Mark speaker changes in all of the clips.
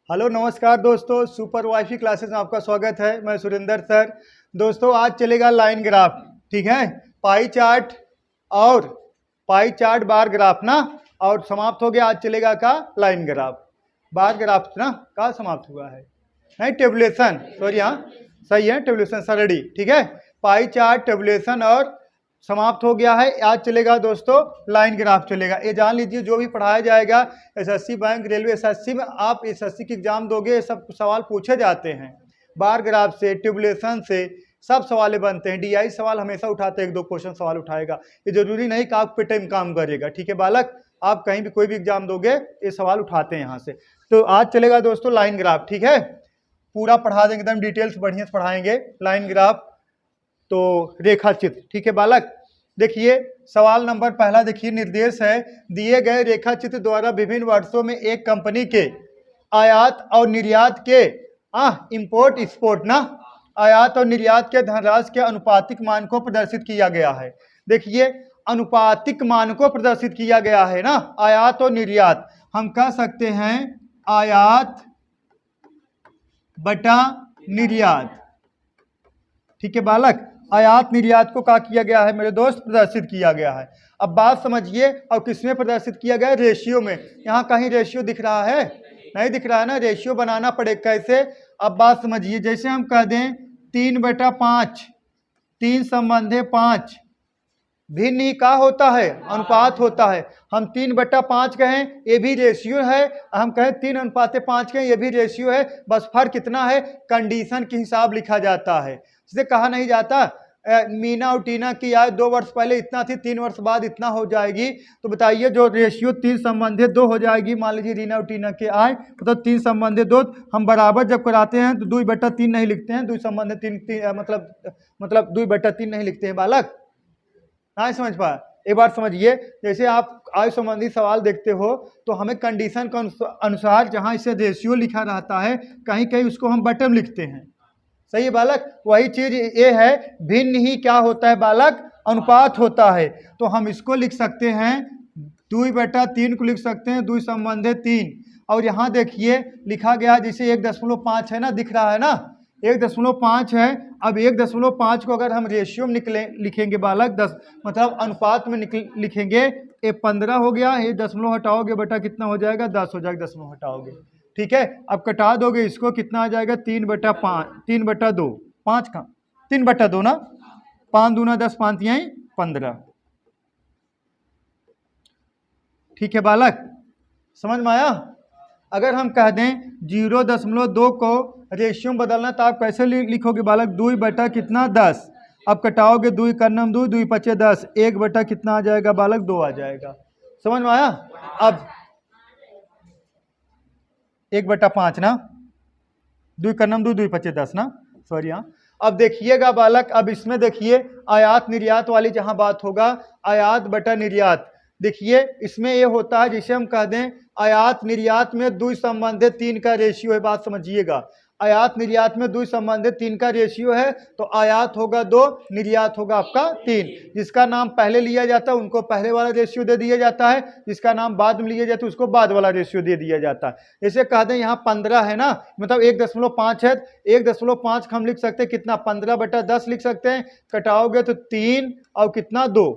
Speaker 1: Hello नमस्कार दोस्तों, super wifi classes में आपका स्वागत है। मैं सुरेंद्र सर। दोस्तों आज चलेगा लाइन ग्राफ, ठीक है। पाई चार्ट और बार ग्राफ ना, और समाप्त हो गया। आज चलेगा का लाइन ग्राफ, बार ग्राफ ना का समाप्त हुआ है, नहीं टेबुलेशन, सॉरी हाँ सही है, टेबुलेशन सरड़ी, ठीक है। पाई चार्ट, टेबुलेशन और समाप्त हो गया है। आज चलेगा दोस्तों लाइन ग्राफ चलेगा। ये जान लीजिए जो भी पढ़ाया जाएगा एसएससी बैंक, रेलवे, एसएससी में आप एसएससी की एग्जाम दोगे, ये सब सवाल पूछे जाते हैं। बार ग्राफ से, ट्यूबुलेशन से सब सवाल बनते हैं। डीआई सवाल हमेशा उठाते हैं, 1-2 क्वेश्चन सवाल उठाएगा। ये जरूरी नहीं कि आप पे टाइम काम करेगा, ठीक है बालक। आप कहीं भी कोई भी एग्जाम दोगे ये सवाल उठाते हैं यहाँ से। तो आज चलेगा दोस्तों लाइन ग्राफ, ठीक है। पूरा पढ़ा देंगे, एकदम डिटेल्स बढ़िया से पढ़ाएंगे लाइन ग्राफ। तो रेखा चित्र, ठीक है बालक। देखिए सवाल नंबर पहला, देखिए निर्देश है, दिए गए रेखा चित्र द्वारा विभिन्न वर्षों में एक कंपनी के आयात और निर्यात के इंपोर्ट एक्सपोर्ट ना, आयात और निर्यात के धनराशि के अनुपातिक मान को प्रदर्शित किया गया है। देखिए अनुपातिक मान को प्रदर्शित किया गया है ना, आयात और निर्यात। हम कह सकते हैं आयात बटा निर्यात, ठीक है बालक। आयात निर्यात को क्या किया गया है मेरे दोस्त, प्रदर्शित किया गया है। अब बात समझिए, और किसमें प्रदर्शित किया गया है, रेशियो में। यहाँ कहीं रेशियो दिख रहा है, नहीं दिख रहा है ना, रेशियो बनाना पड़ेगा कैसे। अब बात समझिए, जैसे हम कह दें 3/5, 3 संबंधे 5, भिन्न ही का होता है, अनुपात होता है। हम 3/5 कहें ये भी रेशियो है, हम कहें 3:5 कहें ये भी रेशियो है। बस फर्क कितना है, कंडीशन के हिसाब लिखा जाता है। जिसे कहा नहीं जाता मीना और टीना की आय 2 वर्ष पहले इतना थी, 3 वर्ष बाद इतना हो जाएगी। तो बताइए जो रेशियो 3 संबंधे 2 हो जाएगी। मान लीजिए रीना और टीना की आय मतलब 3 संबंधे 2। हम बराबर जब कराते हैं तो 2/3 नहीं लिखते हैं, 2 संबंधे 3 मतलब 2/3 नहीं लिखते हैं बालक। हाँ समझ पा, एक बार समझिए। जैसे आप आय संबंधी सवाल देखते हो तो हमें कंडीशन के अनुसार जहाँ इसे रेशियो लिखा रहता है, कहीं कहीं उसको हम बटन लिखते हैं, सही है बालक। वही चीज ये है, भिन्न ही क्या होता है बालक, अनुपात होता है। तो हम इसको लिख सकते हैं 2/3 को लिख सकते हैं 2 संबंधे 3। और यहाँ देखिए लिखा गया जैसे 1.5 है ना, दिख रहा है ना 1.5 है। अब 1.5 को अगर हम रेशियो में लिखेंगे बालक 10 मतलब अनुपात में लिखेंगे, ये 15 हो गया, ये दशमलव हटाओगे बेटा कितना हो जाएगा, 10 हो जाएगा, दशमलव हटाओगे, ठीक है। अब कटा दोगे इसको, कितना आ जाएगा 3/5, 3/2, 5 का 3/2 ना, 5 दूना 10, 5 यहीं 15, ठीक है बालक, समझ में आया। अगर हम कह दें 0.2 को रेशियो में बदलना तो आप कैसे लिखोगे बालक, 2 बटा कितना 10। अब कटाओगे 2 कर्नम 2, 2 पचे 10, 1 बटा कितना आ जाएगा बालक, 2 आ जाएगा। समझ में आया। अब 1/5 ना, 2 कर्नम 2, 2 पचे 10 ना, सॉरी हाँ। अब देखिएगा बालक, अब इसमें देखिए आयात निर्यात वाली जहां बात होगा, आयात बटा निर्यात। देखिए इसमें ये होता है, जिसे हम कह दें आयात निर्यात में 2 संबंधे 3 का रेशियो है। बात समझिएगा, आयात निर्यात में 2 संबंधे 3 का रेशियो है। तो आयात होगा 2, निर्यात होगा आपका 3। जिसका नाम पहले लिया जाता है उनको पहले वाला रेशियो दे दिया जाता है, जिसका नाम बाद में लिया जाता है उसको बाद वाला रेशियो दे दिया जाता है। जैसे कह दें यहाँ 15 है ना, मतलब 1.5 है, 1.5 हम लिख सकते हैं कितना, 15/10 लिख सकते हैं। कटाओगे तो 3 और कितना 2,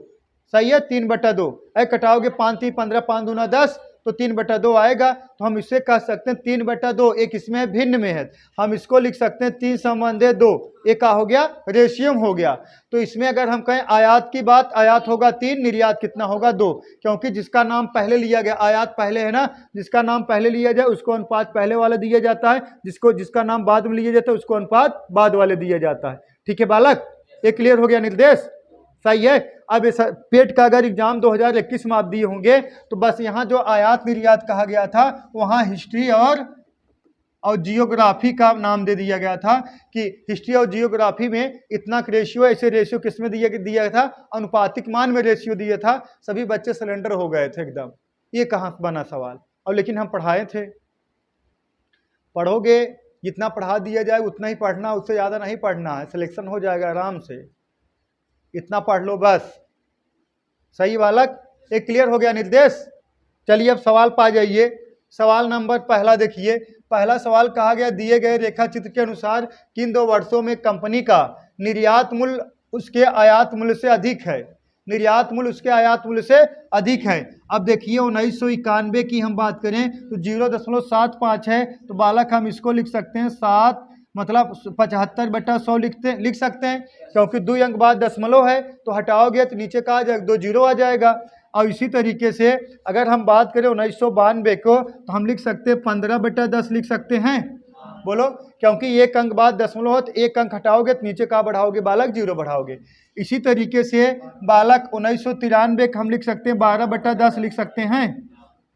Speaker 1: सही है, 3/2। कटाओगे 5 3 15, 5 दूना 10, तो 3/2 आएगा। तो हम इसे कह सकते हैं 3/2। एक इसमें भिन्न में है, हम इसको लिख सकते हैं 3 संबंधे 2। एक का हो गया, रेशियो हो गया। तो इसमें अगर हम कहें आयात की बात, आयात होगा 3, निर्यात कितना होगा 2, क्योंकि जिसका नाम पहले लिया गया, आयात पहले है ना, जिसका नाम पहले लिया जाए उसको अनुपात पहले वाला दिया जाता है, जिसका नाम बाद में लिया जाता है उसको अनुपात बाद वाले दिया जाता है, ठीक है बालक। ये क्लियर हो गया निर्देश, सही है। अब पेट का अगर एग्जाम 2021 में आप दिए होंगे तो बस यहाँ जो आयात निर्यात कहा गया था वहाँ हिस्ट्री और जियोग्राफी का नाम दे दिया गया था कि हिस्ट्री और जियोग्राफी में इतना रेशियो, ऐसे रेशियो किसमें दिया था, अनुपातिक मान में रेशियो दिया था। सभी बच्चे सिलेंडर हो गए थे एकदम, ये कहाँ बना सवाल। और लेकिन हम पढ़ाए थे, पढ़ोगे जितना पढ़ा दिया जाए उतना ही पढ़ना, उससे ज़्यादा नहीं पढ़ना है, सिलेक्शन हो जाएगा आराम से, इतना पढ़ लो बस, सही बालक। एक क्लियर हो गया निर्देश। चलिए अब सवाल पा जाइए। सवाल नंबर पहला देखिए, पहला सवाल कहा गया दिए गए रेखा चित्र के अनुसार किन 2 वर्षों में कंपनी का निर्यात मूल्य उसके आयात मूल्य से अधिक है। निर्यात मूल्य उसके आयात मूल्य से अधिक है। अब देखिए 1991 की हम बात करें तो 0.75 है, तो बालक हम इसको लिख सकते हैं 7 मतलब 75/100 लिख सकते हैं, क्योंकि 2 अंक बाद दशमलव है तो हटाओगे तो नीचे का आ जाएगा 2 जीरो आ जाएगा। और इसी तरीके से अगर हम बात करें 1992 को तो हम लिख सकते हैं 15/10 लिख सकते हैं। बोलो, क्योंकि 1 अंक बाद दशमलव हो तो 1 अंक हटाओगे तो नीचे का बढ़ाओगे बालक 0 बढ़ाओगे। इसी तरीके से बालक 1993 का हम लिख सकते हैं 12/10 लिख सकते हैं।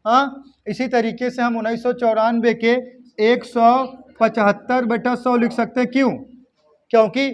Speaker 1: हाँ, इसी तरीके से हम 1994 के 175/100 लिख सकते हैं। क्यों? क्योंकि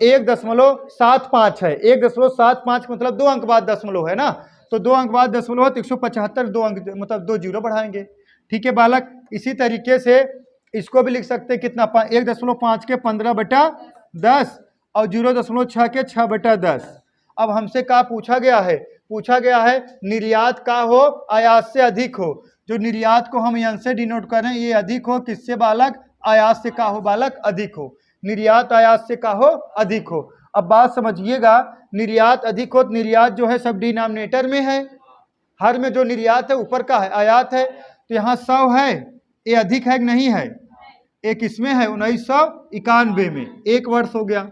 Speaker 1: 1.75 है, 1.75 मतलब 2 अंक बाद दशमलव है ना, तो 2 अंक बाद दशमलव हो तो 175 2 अंक मतलब 2 जीरो बढ़ाएंगे। ठीक है बालक, इसी तरीके से इसको भी लिख सकते हैं कितना 1.5 के 15/10 और 0.6 के 6/10। अब हमसे क्या पूछा गया है? पूछा गया है निर्यात का हो आयात से अधिक हो। जो निर्यात को हम यहाँ से डिनोट करें ये अधिक हो किससे बालक? आयात से का हो बालक? अधिक हो। निर्यात आयात से का हो? अधिक हो। अब बात समझिएगा, निर्यात अधिक हो तो निर्यात जो है सब डिनोमिनेटर में है, हर में जो निर्यात है ऊपर का है आयात है, तो यहाँ 100 है, ये अधिक है कि नहीं है? एक इसमें है 1991 में 1 वर्ष हो गया।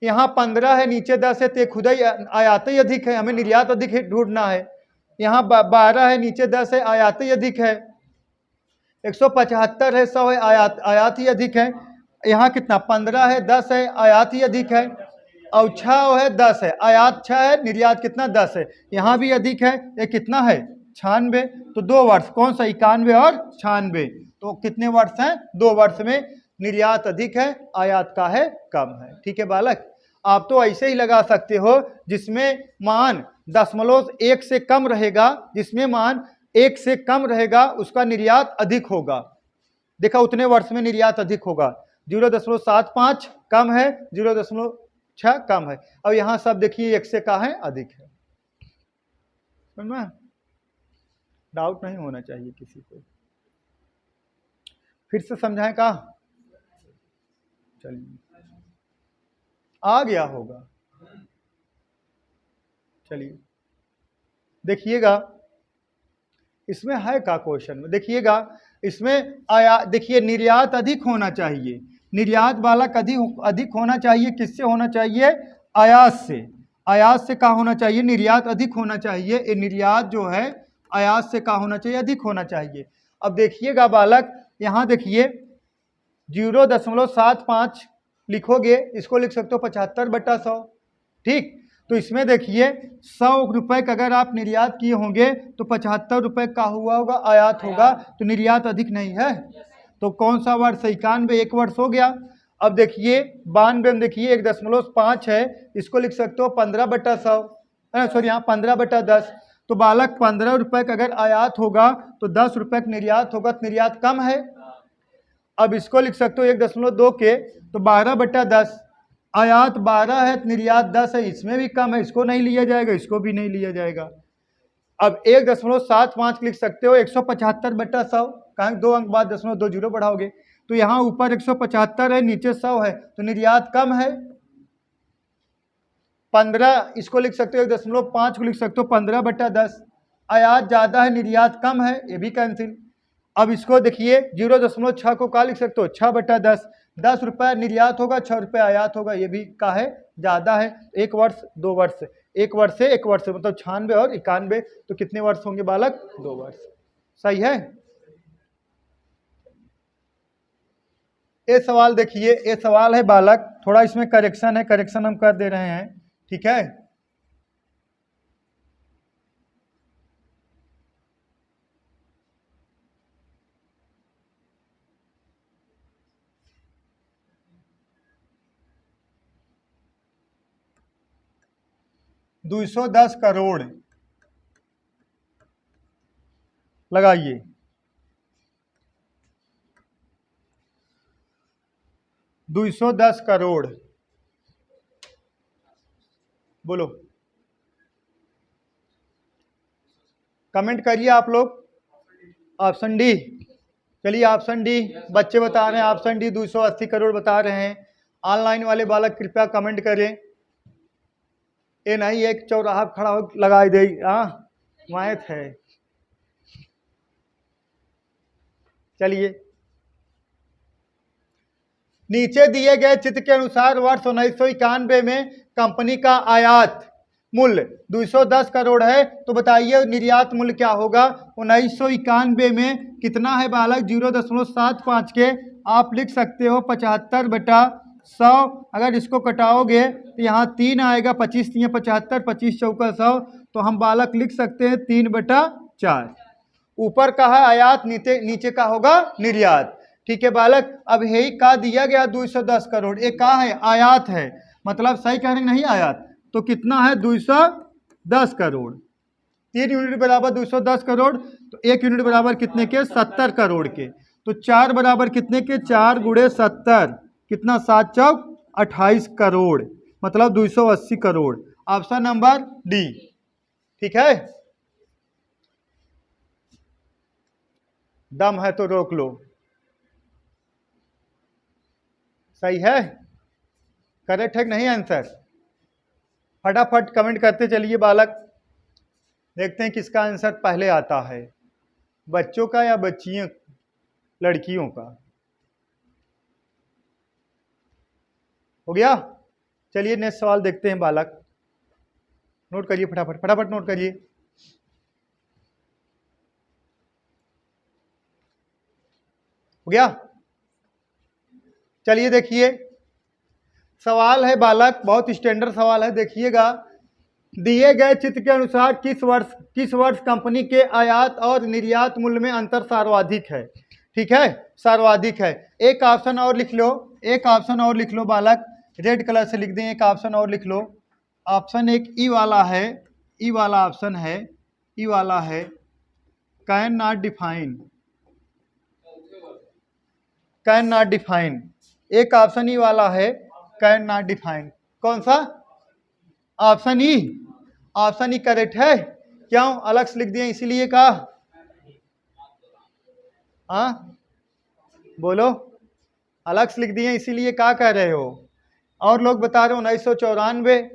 Speaker 1: यहाँ 15 है नीचे 10 है तो खुद ही आयात ही अधिक है, हमें निर्यात अधिक ढूंढना है। यहाँ 12 है नीचे 10 है आयात ही अधिक है। 175 है 100 है आयात ही अधिक है। यहाँ कितना 15 है 10 है आयात ही अधिक है, और 6 है 10 है आयात 6 है, निर्यात कितना 10 है, यहाँ भी अधिक है। ये कितना है 96, तो 2 वर्ष कौन सा 91 और 96, तो कितने वर्ष हैं? 2 वर्ष में निर्यात अधिक है आयात का है कम है। ठीक है बालक, आप तो ऐसे ही लगा सकते हो जिसमें मान 0.1 से कम रहेगा, जिसमें मान 1 से कम रहेगा उसका निर्यात अधिक होगा। देखा उतने वर्ष में निर्यात अधिक होगा। 0.75 कम है, 0.6 कम है, और यहाँ सब देखिए 1 से का है अधिक है। समझ में? डाउट नहीं होना चाहिए किसी को। फिर से समझाएं का? चलिए आ गया होगा। चलिए देखिएगा इसमें है का क्वेश्चन में, देखिएगा इसमें आया, देखिए निर्यात अधिक होना चाहिए, निर्यात बालक अधिक होना चाहिए, किससे होना चाहिए? आयात से। आयात से का होना चाहिए? निर्यात अधिक होना चाहिए। ये निर्यात जो है आयात से का होना चाहिए? अधिक होना चाहिए। अब देखिएगा बालक यहाँ देखिए 0.75 लिखोगे, इसको लिख सकते हो 75/100। ठीक, तो इसमें देखिए 100 रुपए का अगर आप निर्यात किए होंगे तो 75 रुपए का हुआ होगा आयात होगा, तो निर्यात अधिक नहीं है। तो कौन सा वर्ष? 91 1 वर्ष हो गया। अब देखिए 92 में देखिए 1.5 है, इसको लिख सकते हो 15/100, सॉरी यहाँ 15/10। तो बालक 15 रुपए का अगर आयात होगा तो 10 रुपए का निर्यात होगा, तो निर्यात कम है। अब इसको लिख सकते हो 1.2 के तो 12/10, आयात 12 है तो निर्यात 10 है, इसमें भी कम है, इसको नहीं लिया जाएगा, इसको भी नहीं लिया जाएगा। अब 1.75 लिख सकते हो 175/100, कहाँ 2 अंक बाद 0.2 जीरो बढ़ाओगे, तो यहाँ ऊपर 175 है नीचे 100 है, तो निर्यात कम है। 15 इसको लिख सकते हो 1.5 को लिख सकते हो 15/10, आयात ज़्यादा है निर्यात कम है, ये भी कैंसिल। अब इसको देखिए 0.6 को क्या लिख सकते हो? 6/10, 10 रुपये निर्यात होगा 6 रुपये आयात होगा, ये भी का है ज़्यादा है। 1 वर्ष 2 वर्ष, 1 वर्ष से 1 वर्ष मतलब 96 और 91, तो कितने वर्ष होंगे बालक? 2 वर्ष। सही है। ये सवाल देखिए, ये सवाल है बालक, थोड़ा इसमें करेक्शन है, करेक्शन हम कर दे रहे हैं। ठीक है, $210 करोड़ लगाइए। $210 करोड़, बोलो कमेंट करिए आप लोग। Option D. चलिए ऑप्शन डी बच्चे बता रहे हैं, ऑप्शन डी 280 करोड़ बता रहे हैं। ऑनलाइन वाले बालक कृपया कमेंट करें। ये नहीं एक चौराहा खड़ा हो लगा दे, हाँ मैथ है। चलिए नीचे दिए गए चित्र के अनुसार वर्ष 1991 में कंपनी का आयात मूल्य 210 करोड़ है, तो बताइए निर्यात मूल्य क्या होगा 1991 में कितना है बालक? 0.75 के आप लिख सकते हो 75/100। अगर इसको कटाओगे तो यहाँ 3 आएगा, 25 3 75, 25 चौका 100, तो हम बालक लिख सकते हैं 3/4। ऊपर का है आयात, नीचे का होगा निर्यात। ठीक है बालक, अब यही का दिया गया 210 करोड़, एक का है आयात है, मतलब सही कह रहे नहीं आयात, तो कितना है 210 करोड़। 3 यूनिट बराबर 210 करोड़, तो 1 यूनिट बराबर कितने के? 70 करोड़ के। तो 4 बराबर कितने के? 4 गुणे 70 कितना? 7 चौक 28 करोड़, मतलब 280 करोड़। Option number D. ठीक है, दम है तो रोक लो। सही है, करेक्ट है कि नहीं आंसर? फटाफट कमेंट करते चलिए बालक, देखते हैं किसका आंसर पहले आता है, बच्चों का या बच्चियों लड़कियों का। हो गया? चलिए नेक्स्ट सवाल देखते हैं बालक, नोट करिए फटाफट, फटाफट नोट करिए। हो गया? चलिए देखिए सवाल है बालक, बहुत स्टैंडर्ड सवाल है, देखिएगा। दिए गए चित्र के अनुसार किस वर्ष कंपनी के आयात और निर्यात मूल्य में अंतर सर्वाधिक है? ठीक है, सर्वाधिक है। एक ऑप्शन और लिख लो, एक ऑप्शन और लिख लो बालक, रेड कलर से लिख दें, एक ऑप्शन और लिख लो। ऑप्शन एक ई वाला है, ई वाला ऑप्शन है, ई वाला है can not define, can not define. एक ऑप्शन ई वाला है कैन नॉट डिफाइन। कौन सा? Option E. Option E correct है। क्यों अलग से लिख दिए इसीलिए का? हाँ बोलो, अलग से लिख दिए इसीलिए क्या कह रहे हो? और लोग बता रहे हो 1994।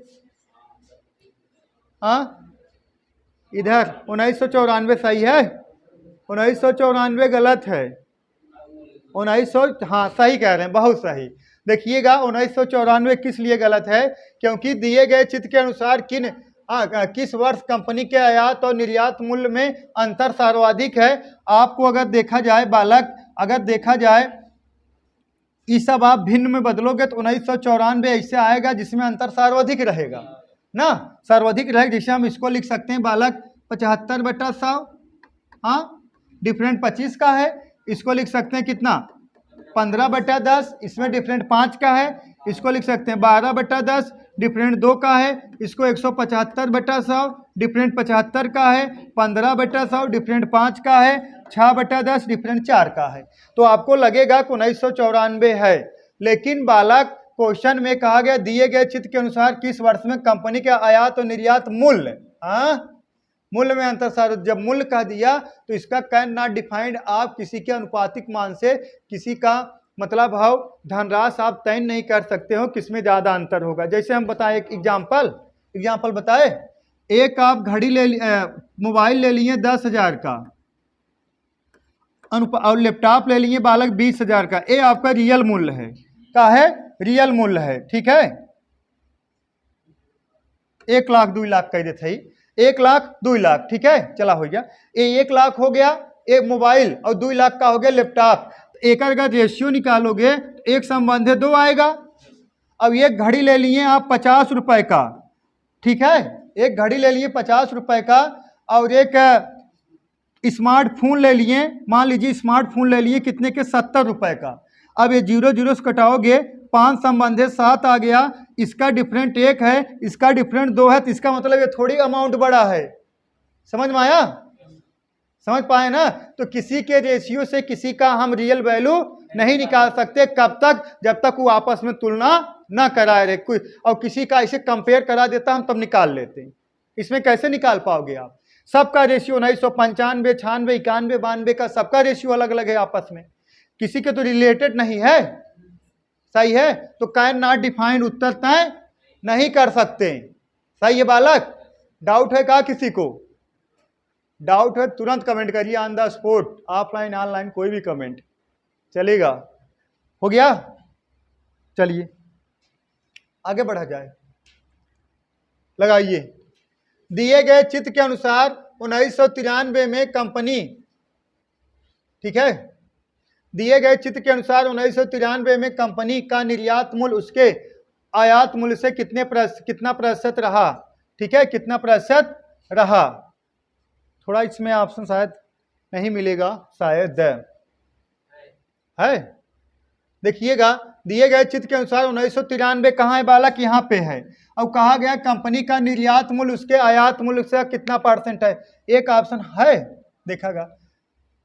Speaker 1: हाँ इधर 1994 सही है, 1994 गलत है। 1900 हाँ सही कह रहे हैं, बहुत सही। देखिएगा 1994 किस लिए गलत है? क्योंकि दिए गए चित्र के अनुसार किस वर्ष कंपनी के आयात और निर्यात मूल्य में अंतर सर्वाधिक है। आपको अगर देखा जाए बालक, अगर देखा जाए ये सब आप भिन्न में बदलोगे तो 1994 ऐसे आएगा जिसमें अंतर सर्वाधिक रहेगा ना, सर्वाधिक रहेगा। जैसे हम इसको लिख सकते हैं बालक 75/100, हाँ डिफरेंट 25 का है। इसको लिख सकते हैं कितना? 15/10, इसमें डिफरेंट 5 का है। इसको लिख सकते हैं 12/10, डिफरेंट 2 का है। इसको 175/100, डिफरेंट 75 का है। 15/100, डिफरेंट 5 का है। 6/10, डिफरेंट 4 का है। तो आपको लगेगा कि 1994 है, लेकिन बालक क्वेश्चन में कहा गया दिए गए चित्र के अनुसार किस वर्ष में कंपनी के आयात और निर्यात मूल्य, मूल्य में अंतर सार। जब मूल्य कह दिया तो इसका कैन नॉट डिफाइंड, आप किसी के अनुपातिक मान से किसी का मतलब भाव धनराशि आप तय नहीं कर सकते हो किसमें ज्यादा अंतर होगा। जैसे हम बताएं एक एग्जाम्पल बताए, एक आप घड़ी ले मोबाइल ले लिए 10,000 का और लैपटॉप ले लिए बालक 20,000 का। ये आपका रियल मूल्य है, क्या है? रियल मूल्य है। ठीक है, 1 लाख 2 लाख कह देते ही, 1 लाख 2 लाख। ठीक है, चला हो गया, ये 1 लाख हो गया एक मोबाइल और 2 लाख का हो गया लैपटॉप। एक का रेशियो निकालोगे तो 1/2 आएगा। अब एक घड़ी ले लिए आप 50 रुपए का, ठीक है, एक घड़ी ले लिए 50 रुपए का और एक स्मार्टफोन ले लिए, मान लीजिए स्मार्टफोन ले लिए कितने के? 70 रुपए का। अब ये 0 से कटाओगे 5/7 आ गया। इसका डिफरेंट 1 है, इसका डिफरेंट 2 है, तो इसका मतलब ये थोड़ी अमाउंट बड़ा है। समझ में आया? समझ पाए ना? तो किसी के रेशियो से किसी का हम रियल वैल्यू नहीं निकाल सकते। कब तक? जब तक वो आपस में तुलना ना कराए रहे। और किसी का इसे कंपेयर करा देता हम तब निकाल लेते हैं। इसमें कैसे निकाल पाओगे आप? सबका रेशियो 1995, 96, 91, 92 का सबका रेशियो अलग अलग है आपस में, किसी के तो रिलेटेड नहीं है। सही है, तो कैन नॉट डिफाइंड उत्तर तय नहीं कर सकते। सही है बालक, डाउट है क्या किसी को? डाउट है तुरंत कमेंट करिए, on the spot, offline online कोई भी कमेंट चलेगा। हो गया, चलिए आगे बढ़ा जाए। लगाइए, दिए गए चित्र के अनुसार 1993 में कंपनी, ठीक है, दिए गए चित्र के अनुसार 1993 में कंपनी का निर्यात मूल्य उसके आयात मूल्य से कितना प्रतिशत रहा? ठीक है, कितना प्रतिशत रहा? थोड़ा इसमें ऑप्शन शायद नहीं मिलेगा, शायद है। देखिएगा, दिए गए चित्र के अनुसार 1993 कहाँ है बालक? यहाँ पे है। अब कहा गया कंपनी का निर्यात मूल्य उसके आयात मूल्य से कितना परसेंट है? एक ऑप्शन है, देखागा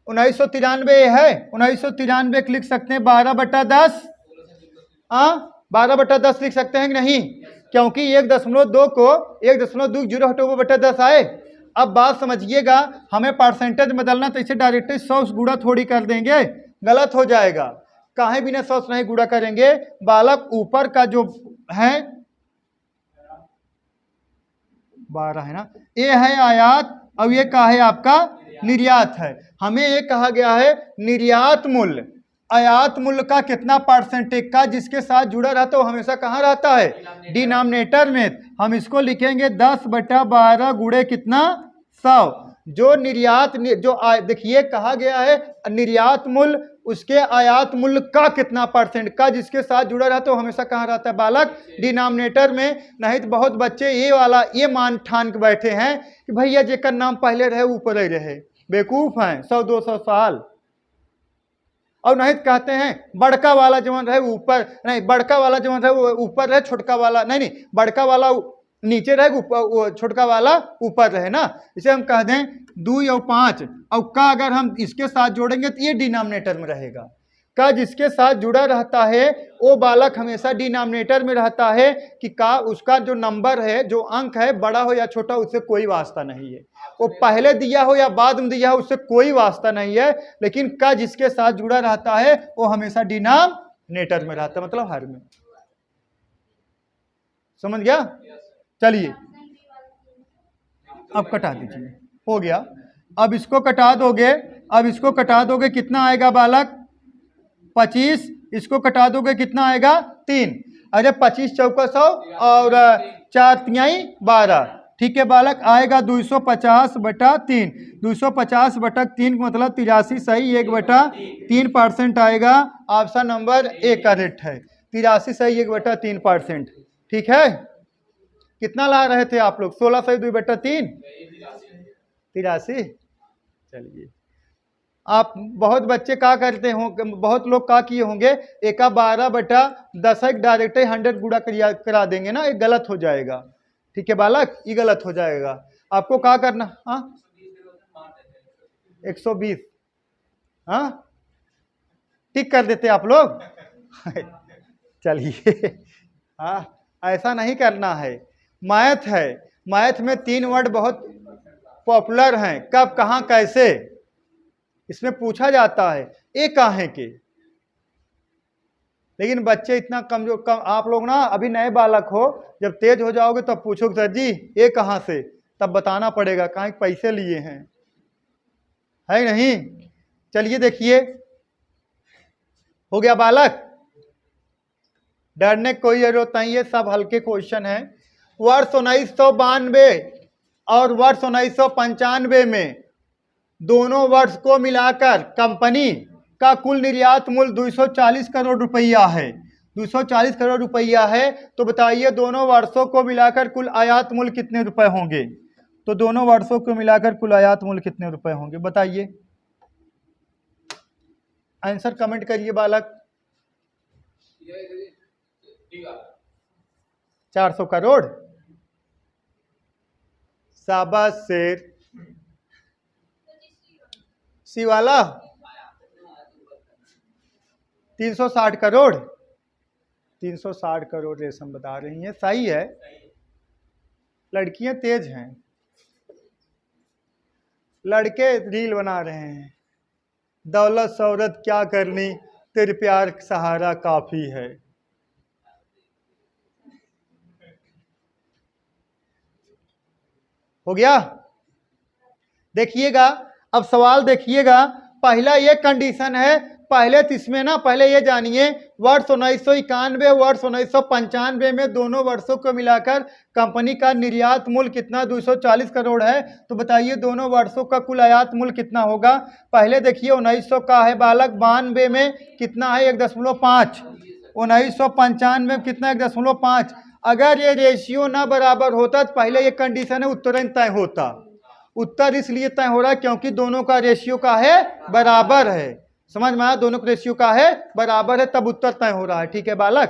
Speaker 1: 1993 है, 1993 लिख सकते हैं 12/10, 12/10 लिख सकते हैं कि नहीं? क्योंकि 1.2 को 1.20 आए। अब बात समझिएगा, हमें परसेंटेज बदलना, तो इसे डायरेक्टली 100 गुणा थोड़ी कर देंगे, गलत हो जाएगा। काहे बिना 100 नहीं गुणा करेंगे बालक? ऊपर का जो है 12 है ना, ये है आयात, अब ये क्या है आपका? निर्यात है। हमें ये कहा गया है निर्यात मूल्य आयात मूल्य का कितना परसेंटेज का जिसके साथ जुड़ा रहता है वो हमेशा कहाँ रहता है? डिनोमिनेटर में। हम इसको लिखेंगे 10/12 गुणे कितना? 100। जो निर्यात जो देखिए कहा गया है निर्यात मूल्य उसके आयात मूल्य का कितना परसेंट का जिसके साथ जुड़ा रहता है वो हमेशा कहाँ रहता है बालक? डिनोमिनेटर में। नहीं तो बहुत बच्चे ये वाला ये मान ठान के बैठे हैं कि भैया जेकर नाम पहले रहे ऊपर ही रहे, बेवकूफ हैं 100-200 साल। और नहीं तो कहते हैं बड़का वाला जवन रहे ऊपर, नहीं बड़का वाला जवन रहे वो ऊपर रहे, छोटका वाला नहीं बड़का वाला नीचे रहे, छोटका वाला ऊपर रहे ना। इसे हम कह दें 2 और 5, और का अगर हम इसके साथ जोड़ेंगे तो ये डिनोमिनेटर में रहेगा। का जिसके साथ जुड़ा रहता है वो बालक हमेशा डिनोमिनेटर में रहता है कि का उसका जो नंबर है, जो अंक है, बड़ा हो या छोटा उससे कोई वास्ता नहीं है। वो पहले दिया हो या बाद में दिया हो उससे कोई वास्ता नहीं है, लेकिन का जिसके साथ जुड़ा रहता है वो हमेशा डिनोमिनेटर में रहता है, मतलब हर में। समझ गया? चलिए अब कटा दीजिए, हो गया। अब इसको कटा दोगे, अब इसको कटा दोगे कितना आएगा बालक? 25। इसको कटा दोगे कितना आएगा? 3। अरे 25 चौका 100 और 4 तिहाई 12, ठीक है बालक, आएगा 250/3। 250/3 मतलब 83 सही 1/3% आएगा। ऑप्शन नंबर ए करेक्ट है, 83 सही 1/3%। ठीक है, कितना ला रहे थे आप लोग? 16 सही 2/3, 83। चलिए, आप बहुत बच्चे क्या करते होंगे, बहुत लोग क्या किए होंगे, 1/12/10 डायरेक्ट 100 गुणा करा देंगे ना, ये गलत हो जाएगा। ठीक है बालक, ये गलत हो जाएगा। आपको क्या करना? हाँ 120, हाँ ठीक कर देते आप लोग। चलिए, हाँ ऐसा नहीं करना है। मैथ है, मैथ में 3 वर्ड बहुत पॉपुलर हैं, कब कहाँ कैसे, इसमें पूछा जाता है ये काहे के। लेकिन बच्चे इतना कम आप लोग ना अभी नए बालक हो, जब तेज हो जाओगे तब पूछोगे सर जी ये कहाँ से, तब बताना पड़ेगा कहाँ पैसे लिए हैं, है नहीं। चलिए देखिए, हो गया बालक, डरने कोई जरूरत नहीं है, सब हल्के क्वेश्चन है। वर्ष 1992 और वर्ष 1995 में दोनों वर्ष को मिलाकर कंपनी का कुल निर्यात मूल्य 240 करोड़ रुपया है। 240 करोड़ रुपया है, तो बताइए दोनों वर्षों को मिलाकर कुल आयात मूल्य कितने रुपए होंगे? तो दोनों वर्षों को मिलाकर कुल आयात मूल्य कितने रुपए होंगे बताइए? आंसर कमेंट करिए बालक। 400 करोड़। शाबाश शेर। सी वाला 360 करोड़। 360 करोड़ रेशम बता रही हैं, सही है, लड़कियां तेज हैं। लड़के रील बना रहे हैं, दौलत शौहरत क्या करनी, तेरे प्यार सहारा काफी है। हो गया। देखिएगा, अब सवाल देखिएगा। पहला ये कंडीशन है, पहले तो इसमें ना, पहले ये जानिए वर्ष 1991 वर्ष 1995 में दोनों वर्षों को मिलाकर कंपनी का निर्यात मूल्य कितना 240 करोड़ है। तो बताइए दोनों वर्षों का कुल आयात मूल्य कितना होगा। पहले देखिए 1900 का है बालक, 92 में कितना है 1.5, 1995 में कितना 1.5। अगर ये रेशियो ना बराबर होता तो पहले ये कंडीशन है उत्तर तय होता। उत्तर इसलिए तय हो रहा है क्योंकि दोनों का रेशियो का है बराबर है। समझ में आया, दोनों का रेशियो का है बराबर है, तब उत्तर तय हो रहा है। ठीक है बालक,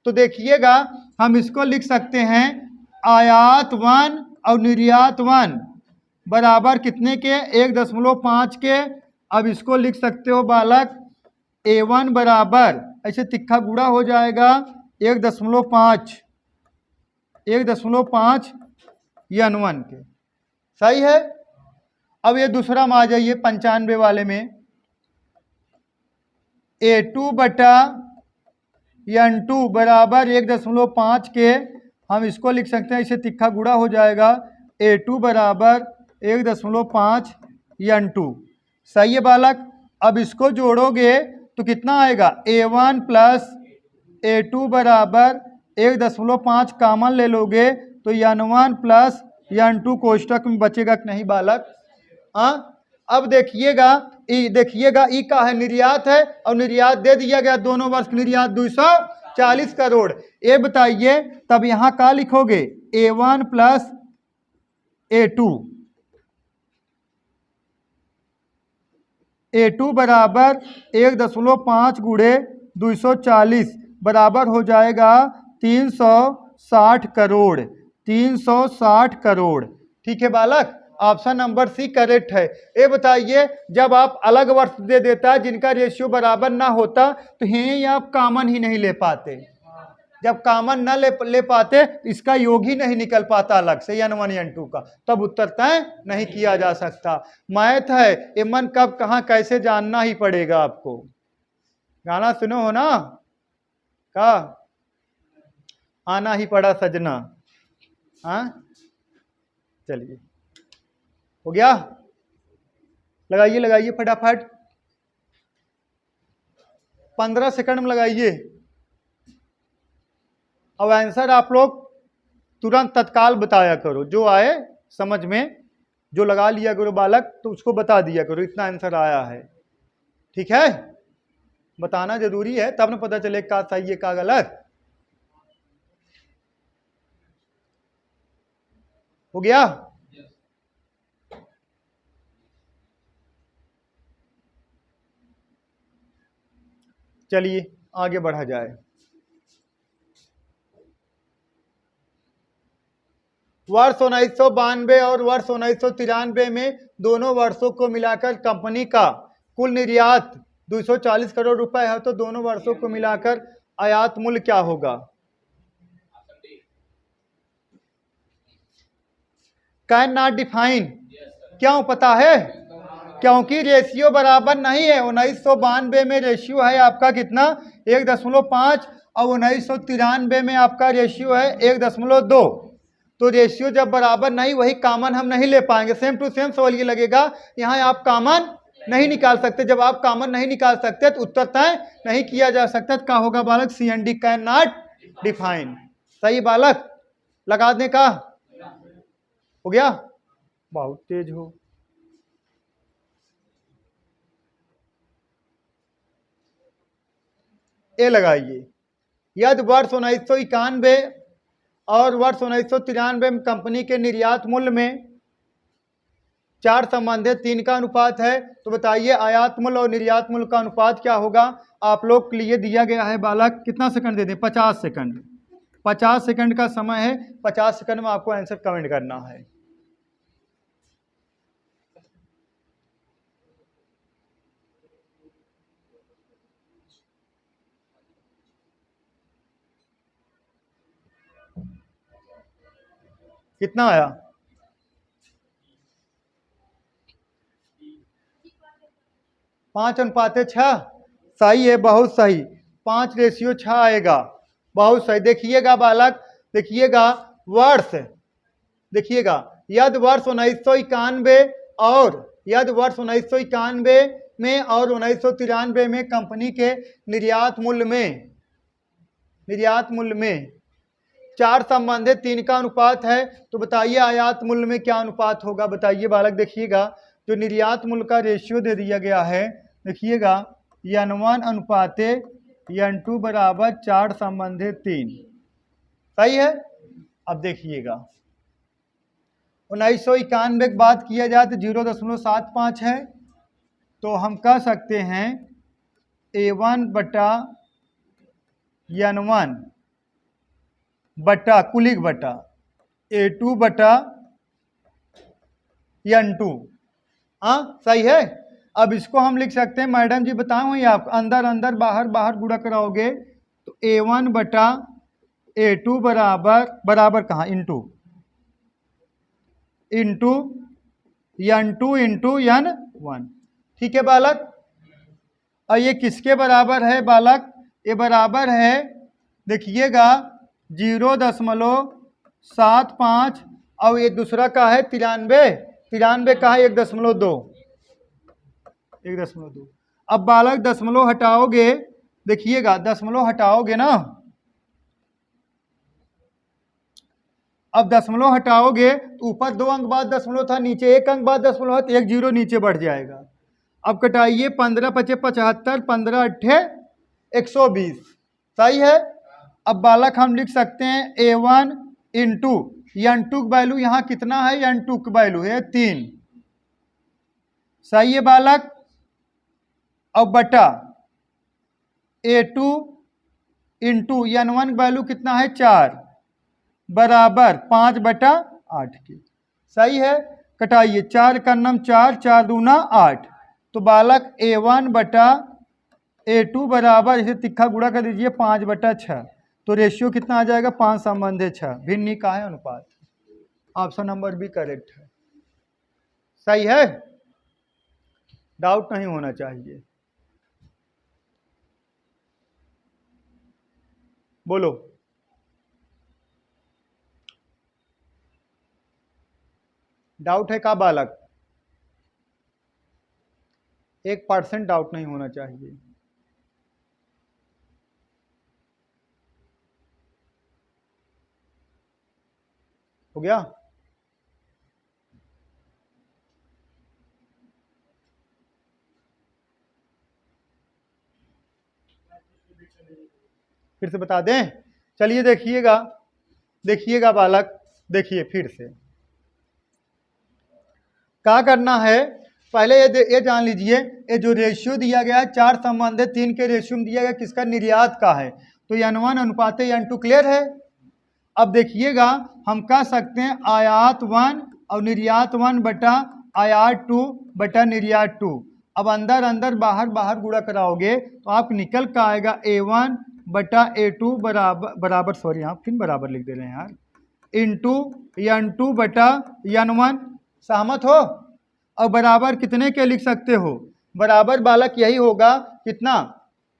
Speaker 1: तो देखिएगा हम इसको लिख सकते हैं आयात 1 और निर्यात 1 बराबर कितने के 1.5 के। अब इसको लिख सकते हो बालक A1 बराबर, ऐसे तिक्का गुड़ा हो जाएगा 1.5 N1 के। सही है। अब ये दूसरा में आ जाइए 95 वाले में, A2 बटा N2 बराबर 1.5 के। हम इसको लिख सकते हैं, इसे तिक्का गुड़ा हो जाएगा A2 बराबर 1.5 N2। सही है बालक। अब इसको जोड़ोगे तो कितना आएगा A1 प्लस A2 बराबर 1.5 कॉमन ले लोगे तो N1 प्लस N2 कोष्टक में बचेगा कि नहीं बालक। हाँ, अब देखिएगा ई का है निर्यात है और निर्यात दे दिया गया, दोनों वर्ष निर्यात 240 करोड़। ये बताइए तब यहां का लिखोगे A1 प्लस A2 बराबर 1.5 गुणे 240 बराबर हो जाएगा 360 करोड़। 360 करोड़। ठीक है बालक, ऑप्शन नंबर सी करेक्ट है। ये बताइए जब आप अलग वर्ष दे देता है जिनका रेशियो बराबर ना होता तो यही आप कॉमन ही नहीं ले पाते। जब कॉमन ना ले पाते इसका योग ही नहीं निकल पाता अलग से N1 N2 का, तब उत्तर तय नहीं किया जा सकता। मैथ है, ये मन कब कहाँ कैसे जानना ही पड़ेगा आपको। गाना सुनो हो ना, का आना ही पड़ा सजना। हाँ चलिए, हो गया। लगाइए लगाइए फटाफट, 15 सेकंड में लगाइए। अब आंसर आप लोग तुरंत तत्काल बताया करो, जो आए समझ में, जो लगा लिया करो बालक तो उसको बता दिया करो इतना आंसर आया है। ठीक है, बताना जरूरी है तब ना पता चले का सही है का गलत। हो गया। चलिए आगे बढ़ा जाए। वर्ष 1992 और वर्ष 1993 में दोनों वर्षों को मिलाकर कंपनी का कुल निर्यात 240 करोड़ रुपए है, तो दोनों वर्षों को मिलाकर आयात मूल्य क्या होगा। कैन नॉट डिफाइन, क्यों पता है, क्योंकि रेशियो बराबर नहीं है। 1992 में रेशियो है आपका कितना 1.5 और 1993 में आपका रेशियो है 1.2। तो रेशियो जब बराबर नहीं, वही कॉमन हम नहीं ले पाएंगे। सेम टू सेम सवाल ये लगेगा, यहाँ आप कॉमन नहीं निकाल सकते। जब आप कॉमन नहीं निकाल सकते तो उत्तर तय नहीं किया जा सकता। क्या होगा बालक, C and D can not define. सही बालक, लगा दें का। हो गया, बहुत तेज हो। ए लगाइए, यदि वर्ष 1991 और वर्ष 1993 में कंपनी के निर्यात मूल्य में 4 संबंधित 3 का अनुपात है, तो बताइए आयात मूल्य और निर्यात मूल्य का अनुपात क्या होगा। आप लोग के लिए दिया गया है बालक, कितना सेकंड दे दें, 50 सेकंड। 50 सेकंड का समय है, 50 सेकंड में आपको आंसर कमेंट करना है। कितना आया, 5:6 सही है, बहुत सही। 5:6 आएगा, बहुत सही। देखिएगा बालक, देखिएगा वर्ष, देखिएगा यदि वर्ष 1991 और यदि वर्ष 1991 में और 1993 में कंपनी के निर्यात मूल्य में 4 संबंधित 3 का अनुपात है, तो बताइए आयात मूल्य में क्या अनुपात होगा? बताइए बालक। देखिएगा जो निर्यात मूल्य का रेशियो दे दिया गया है, देखिएगा N1 अनुपाते N2 बराबर 4 संबंधित 3, सही है। अब देखिएगा 1991 की बात किया जाए तो 0.75 है, तो हम कह सकते हैं A1 बटा N1 बटा कुलिक बटा A2 बटा N2। हाँ सही है। अब इसको हम लिख सकते हैं, मैडम जी बताऊँ या आप अंदर अंदर बाहर बाहर गुणा कराओगे तो A1 बटा A2 बराबर कहाँ इंटू N2 इंटू N1। ठीक है बालक। और ये किसके बराबर है बालक? ये बराबर है, देखिएगा 0.75 और ये दूसरा का है 93 का है 1.2। अब बालक दशमलव हटाओगे, देखिएगा दशमलव हटाओगे ना, अब दशमलव हटाओगे तो ऊपर 2 अंक बाद दशमलव था, नीचे 1 अंक बाद दशमलव है, तो 1 0 नीचे बढ़ जाएगा। अब कटाइए 15×5 = 75, 15×8 = 120, सही है। अब बालक हम लिख सकते हैं A1 इंटू N2 की वैल्यू यहाँ कितना है? N2 की वैल्यू है 3, सही है बालक। अब बटा A2 इंटू N1 की वैल्यू कितना है? 4 बराबर 5/8 के, सही है। कटाइए 4 का नम 4, 4 दूना 8, तो बालक A1 बटा A2 बराबर, इसे तिक्खा गुणा कर दीजिए 5/6, तो रेशियो कितना आ जाएगा? 5 संबंधित 6। भिन्न का है अनुपात। ऑप्शन नंबर बी करेक्ट है, सही है। डाउट नहीं होना चाहिए। बोलो। डाउट है का बालक? 1% डाउट नहीं होना चाहिए। हो गया? फिर से बता दें? चलिए देखिएगा बालक, देखिए फिर से क्या करना है। पहले ये जान लीजिए, ये जो रेशियो दिया गया है 4 संबंधित 3 के रेशियो में दिया गया किसका? निर्यात का है, तो N1 अनुपाते N2 क्लियर है। अब देखिएगा हम कह सकते हैं आयात 1 और निर्यात 1 बटा आयात 2 बटा निर्यात 2। अब अंदर अंदर बाहर बाहर गुणा कराओगे तो आप निकल का आएगा A1 बटा A2 बराबर सॉरी यहाँ फिर बराबर लिख दे रहे हैं यार, इंटू N2 बटा N1। सहमत हो? और बराबर कितने के लिख सकते हो? बराबर बालक यही होगा कितना?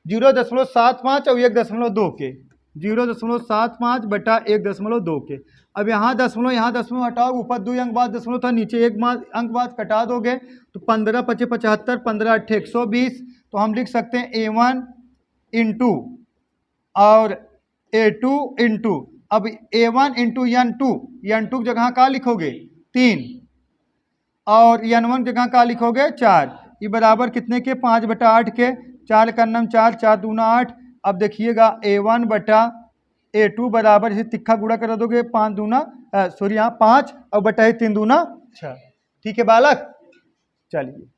Speaker 1: 0.75 और 1.2 के, 0.75 बटा 1.2 के। अब यहाँ दशमलव हटाओ, ऊपर 2 अंक बाद दशमलव था, नीचे 1 अंक बाद कटा दोगे तो 15×5 = 75, 15×8 = 120। तो हम लिख सकते हैं A1 इंटू और A2 इंटू, अब A1 इंटू N2 की जगह क्या लिखोगे? 3, और N1 की जगह क्या लिखोगे? 4। ये बराबर कितने के? 5/8 के। 4 का नम 4, 4 दूना 8। अब देखिएगा A1 बटा A2 बराबर, इसे तिक्खा गुणा कर दोगे 5 दूना सॉरी यहाँ 5 और बटा 3 दूना 6। ठीक है बालक, चलिए